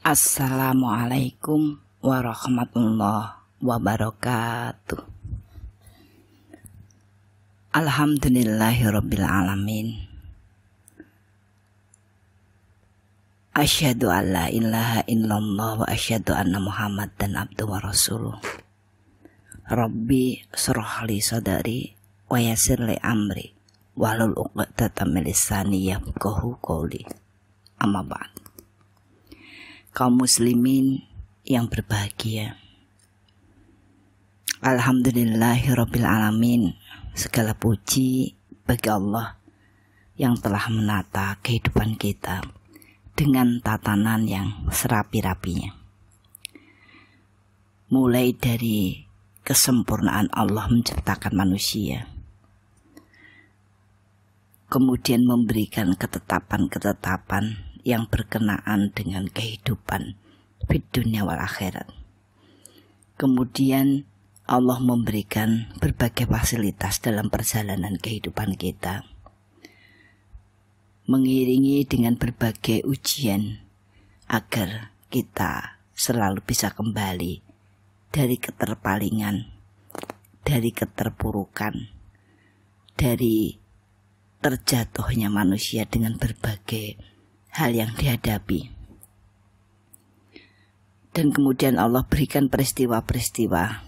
Assalamualaikum warahmatullahi wabarakatuh. Alhamdulillahirabbil alamin. Asyhadu an la ilaha illallah wa asyhadu anna Muhammadan abduhu wa rasuluh. Rabbi shrah li sadri wa yassir li amri wahlul 'uqdatam min lisani yafqahu qawli. Amma ba'd. Kaum muslimin yang berbahagia, alhamdulillahirabbil alamin. Segala puji bagi Allah yang telah menata kehidupan kita dengan tatanan yang serapi-rapinya. Mulai dari kesempurnaan Allah menciptakan manusia, kemudian memberikan ketetapan-ketetapan yang berkenaan dengan kehidupan di dunia wal akhirat. Kemudian Allah memberikan berbagai fasilitas dalam perjalanan kehidupan kita, mengiringi dengan berbagai ujian agar kita selalu bisa kembali dari keterpalingan, dari keterpurukan, dari terjatuhnya manusia dengan berbagai hal yang dihadapi. Dan kemudian Allah berikan peristiwa-peristiwa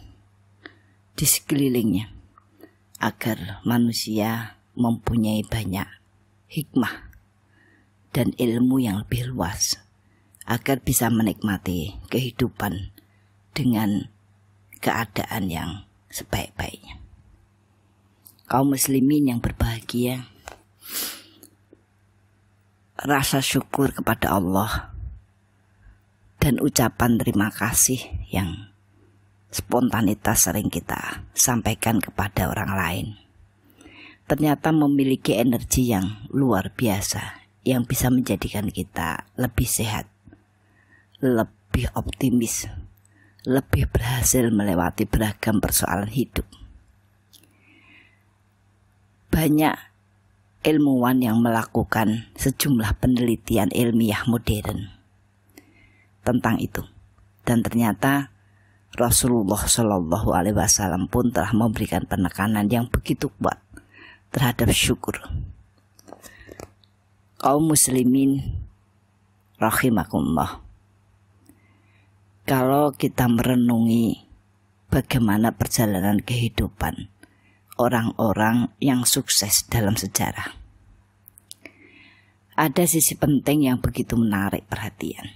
di sekelilingnya agar manusia mempunyai banyak hikmah dan ilmu yang lebih luas, agar bisa menikmati kehidupan dengan keadaan yang sebaik-baiknya. Kaum muslimin yang berbahagia, rasa syukur kepada Allah dan ucapan terima kasih yang spontanitas sering kita sampaikan kepada orang lain ternyata memiliki energi yang luar biasa yang bisa menjadikan kita lebih sehat, lebih optimis, lebih berhasil melewati beragam persoalan hidup. Banyak ilmuwan yang melakukan sejumlah penelitian ilmiah modern tentang itu, dan ternyata Rasulullah Shallallahu Alaihi Wasallam pun telah memberikan penekanan yang begitu kuat terhadap syukur. Kaum muslimin rahimakumullah, kalau kita merenungi bagaimana perjalanan kehidupan orang-orang yang sukses dalam sejarah, ada sisi penting yang begitu menarik perhatian.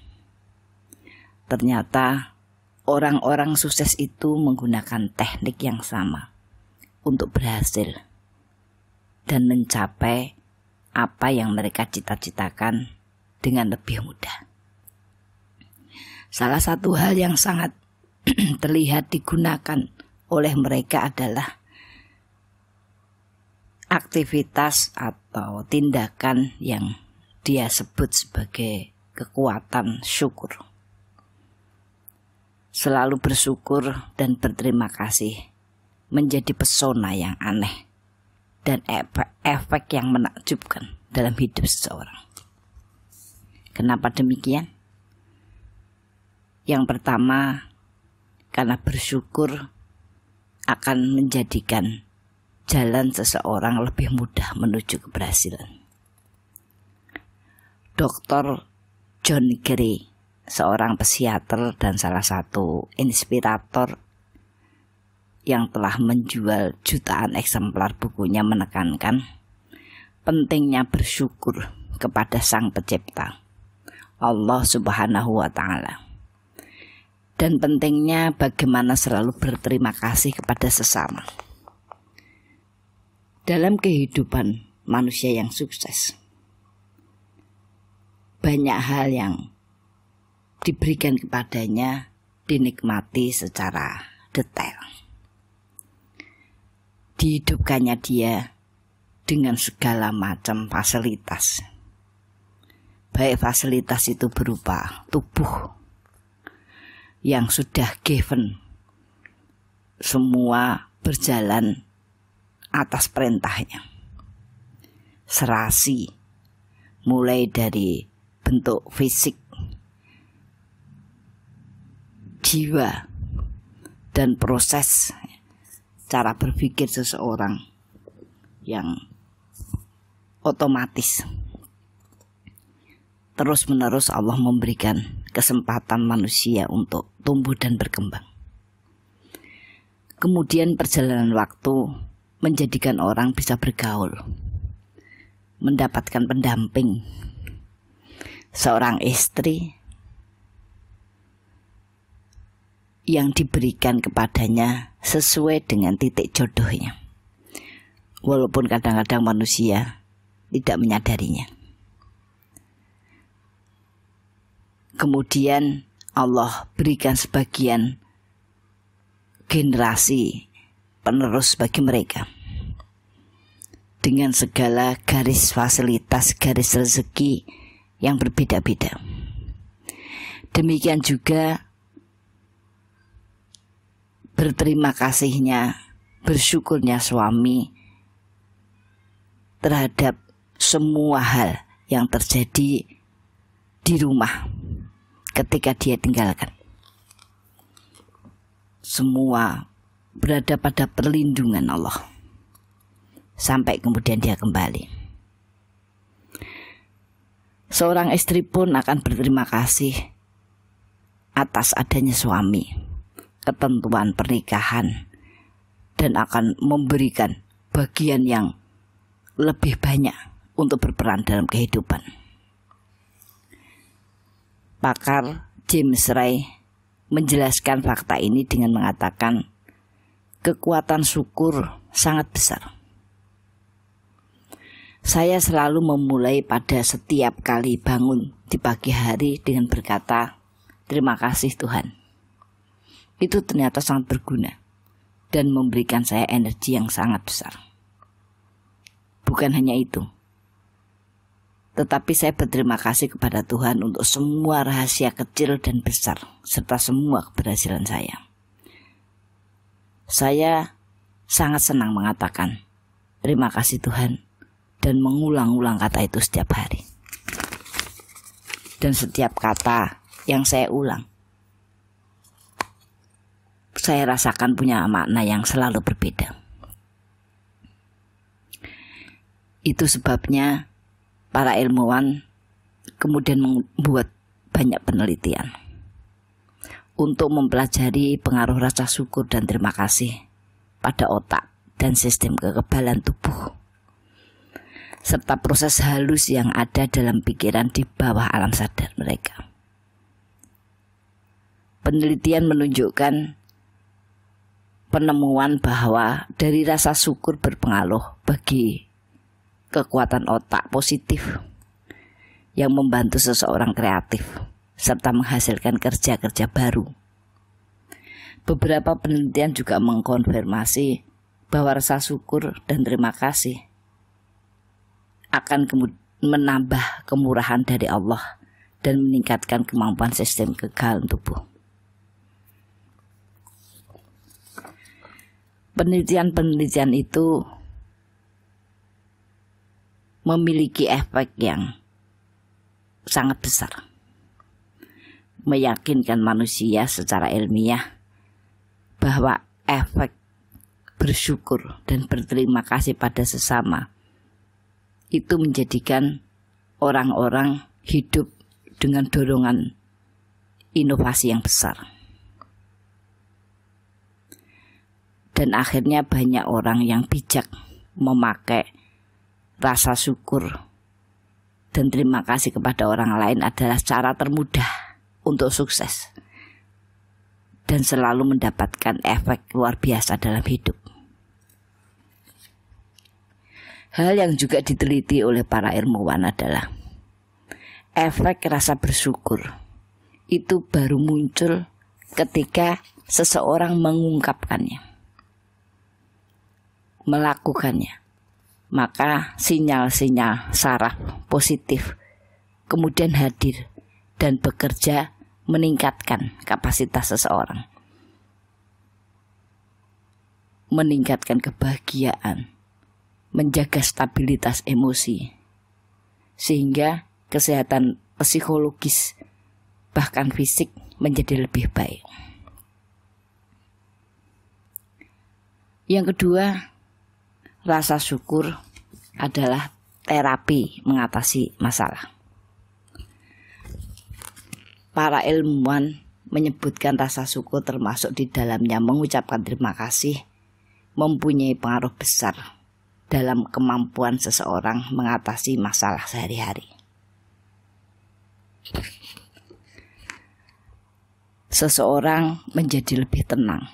Ternyata orang-orang sukses itu menggunakan teknik yang sama untuk berhasil dan mencapai apa yang mereka cita-citakan dengan lebih mudah. Salah satu hal yang sangat terlihat digunakan oleh mereka adalah aktivitas atau tindakan yang dia sebut sebagai kekuatan syukur. Selalu bersyukur dan berterima kasih menjadi pesona yang aneh dan efek yang menakjubkan dalam hidup seseorang. Kenapa demikian? Yang pertama, karena bersyukur akan menjadikan jalan seseorang lebih mudah menuju keberhasilan. Dr. John Gray, seorang psikiater dan salah satu inspirator yang telah menjual jutaan eksemplar bukunya, menekankan pentingnya bersyukur kepada Sang Pencipta, Allah Subhanahu wa Ta'ala, dan pentingnya bagaimana selalu berterima kasih kepada sesama. Dalam kehidupan manusia yang sukses, banyak hal yang diberikan kepadanya dinikmati secara detail. Dihidupkannya dia dengan segala macam fasilitas. Baik fasilitas itu berupa tubuh yang sudah given, semua berjalan atas perintahnya. Serasi, mulai dari bentuk fisik, jiwa dan proses cara berpikir seseorang yang otomatis. Terus-menerus Allah memberikan kesempatan manusia untuk tumbuh dan berkembang. Kemudian perjalanan waktu menjadikan orang bisa bergaul, mendapatkan pendamping, seorang istri yang diberikan kepadanya sesuai dengan titik jodohnya, walaupun kadang-kadang manusia tidak menyadarinya. Kemudian Allah berikan sebagian generasi penerus bagi mereka dengan segala garis fasilitas, garis rezeki yang berbeda-beda. Demikian juga berterima kasihnya, bersyukurnya suami terhadap semua hal yang terjadi di rumah ketika dia tinggalkan. Semua berada pada perlindungan Allah sampai kemudian dia kembali. Seorang istri pun akan berterima kasih atas adanya suami, ketentuan pernikahan, dan akan memberikan bagian yang lebih banyak untuk berperan dalam kehidupan. Pakar James Ray menjelaskan fakta ini dengan mengatakan kekuatan syukur sangat besar. Saya selalu memulai pada setiap kali bangun di pagi hari dengan berkata, terima kasih Tuhan. Itu ternyata sangat berguna dan memberikan saya energi yang sangat besar. Bukan hanya itu, tetapi saya berterima kasih kepada Tuhan untuk semua rahasia kecil dan besar, serta semua keberhasilan saya. Saya sangat senang mengatakan, terima kasih Tuhan, dan mengulang-ulang kata itu setiap hari. Dan setiap kata yang saya ulang, saya rasakan punya makna yang selalu berbeda. Itu sebabnya para ilmuwan kemudian membuat banyak penelitian untuk mempelajari pengaruh rasa syukur dan terima kasih pada otak dan sistem kekebalan tubuh, serta proses halus yang ada dalam pikiran di bawah alam sadar mereka. Penelitian menunjukkan penemuan bahwa dari rasa syukur berpengaruh bagi kekuatan otak positif yang membantu seseorang kreatif serta menghasilkan kerja-kerja baru. Beberapa penelitian juga mengkonfirmasi bahwa rasa syukur dan terima kasih akan menambah kemurahan dari Allah dan meningkatkan kemampuan sistem kekebalan tubuh. Penelitian-penelitian itu memiliki efek yang sangat besar, meyakinkan manusia secara ilmiah bahwa efek bersyukur dan berterima kasih pada sesama itu menjadikan orang-orang hidup dengan dorongan inovasi yang besar. Dan akhirnya banyak orang yang bijak memakai rasa syukur dan terima kasih kepada orang lain adalah cara termudah untuk sukses dan selalu mendapatkan efek luar biasa dalam hidup. Hal yang juga diteliti oleh para ilmuwan adalah efek rasa bersyukur itu baru muncul ketika seseorang mengungkapkannya, melakukannya. Maka sinyal-sinyal saraf positif kemudian hadir dan bekerja meningkatkan kapasitas seseorang, meningkatkan kebahagiaan, menjaga stabilitas emosi, sehingga kesehatan psikologis bahkan fisik menjadi lebih baik. Yang kedua, rasa syukur adalah terapi mengatasi masalah. Para ilmuwan menyebutkan rasa syukur termasuk di dalamnya mengucapkan terima kasih mempunyai pengaruh besar dalam kemampuan seseorang mengatasi masalah sehari-hari. Seseorang menjadi lebih tenang,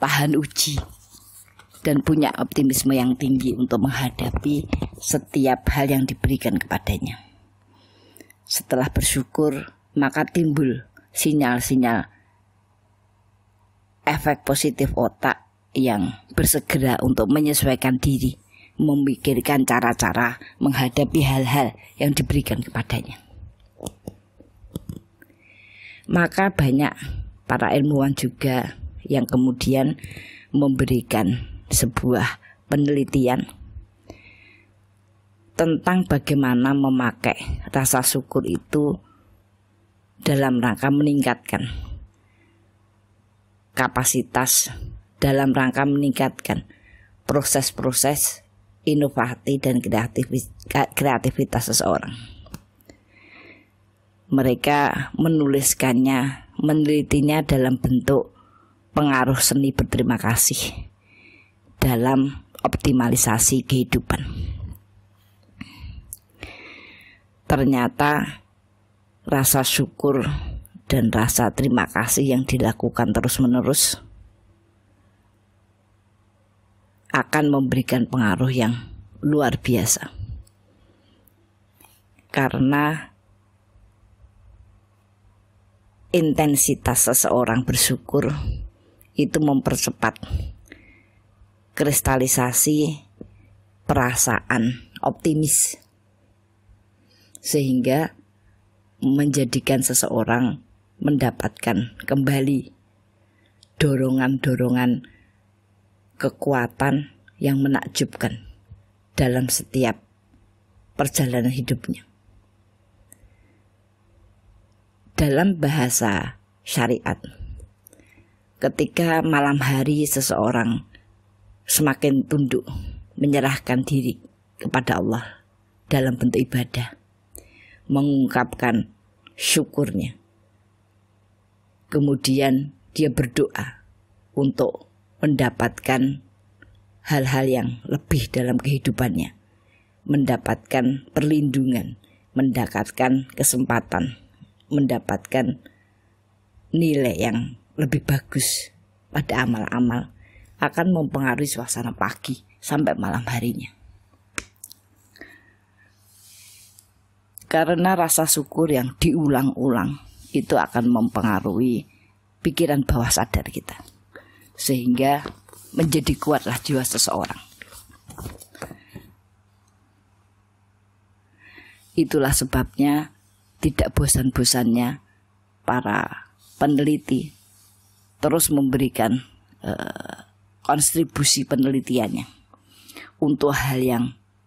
tahan uji, dan punya optimisme yang tinggi untuk menghadapi setiap hal yang diberikan kepadanya. Setelah bersyukur, maka timbul sinyal-sinyal efek positif otak yang bersegera untuk menyesuaikan diri, memikirkan cara-cara menghadapi hal-hal yang diberikan kepadanya. Maka banyak para ilmuwan juga yang kemudian memberikan sebuah penelitian tentang bagaimana memakai rasa syukur itu dalam rangka meningkatkan kapasitas, dalam rangka meningkatkan proses-proses inovasi dan kreativitas seseorang. Mereka menuliskannya, menelitinya dalam bentuk pengaruh seni berterima kasih dalam optimalisasi kehidupan. Ternyata rasa syukur dan rasa terima kasih yang dilakukan terus-menerus akan memberikan pengaruh yang luar biasa. Karena intensitas seseorang bersyukur itu mempercepat kristalisasi perasaan optimis, sehingga menjadikan seseorang mendapatkan kembali dorongan-dorongan kekuatan yang menakjubkan dalam setiap perjalanan hidupnya. Dalam bahasa syariat, ketika malam hari seseorang semakin tunduk menyerahkan diri kepada Allah dalam bentuk ibadah, mengungkapkan syukurnya, kemudian dia berdoa untuk mendapatkan hal-hal yang lebih dalam kehidupannya, mendapatkan perlindungan, mendapatkan kesempatan, mendapatkan nilai yang lebih bagus pada amal-amal, akan mempengaruhi suasana pagi sampai malam harinya. Karena rasa syukur yang diulang-ulang itu akan mempengaruhi pikiran bawah sadar kita, sehingga menjadi kuatlah jiwa seseorang. Itulah sebabnya tidak bosan-bosannya para peneliti terus memberikan kontribusi penelitiannya untuk hal yang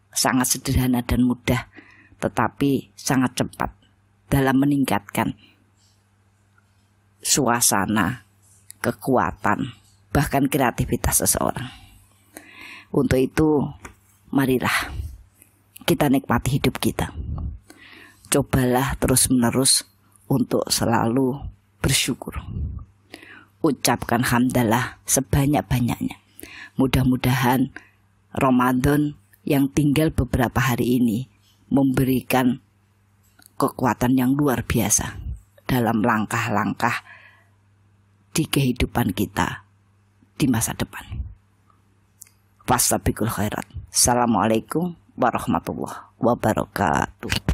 sangat sederhana dan mudah, tetapi sangat cepat dalam meningkatkan suasana, kekuatan, bahkan kreativitas seseorang. Untuk itu, marilah kita nikmati hidup kita. Cobalah terus-menerus untuk selalu bersyukur. Ucapkan hamdalah sebanyak-banyaknya. Mudah-mudahan Ramadan yang tinggal beberapa hari ini memberikan kekuatan yang luar biasa dalam langkah-langkah di kehidupan kita di masa depan. Fastabiqul khairat. Assalamualaikum warahmatullahi wabarakatuh.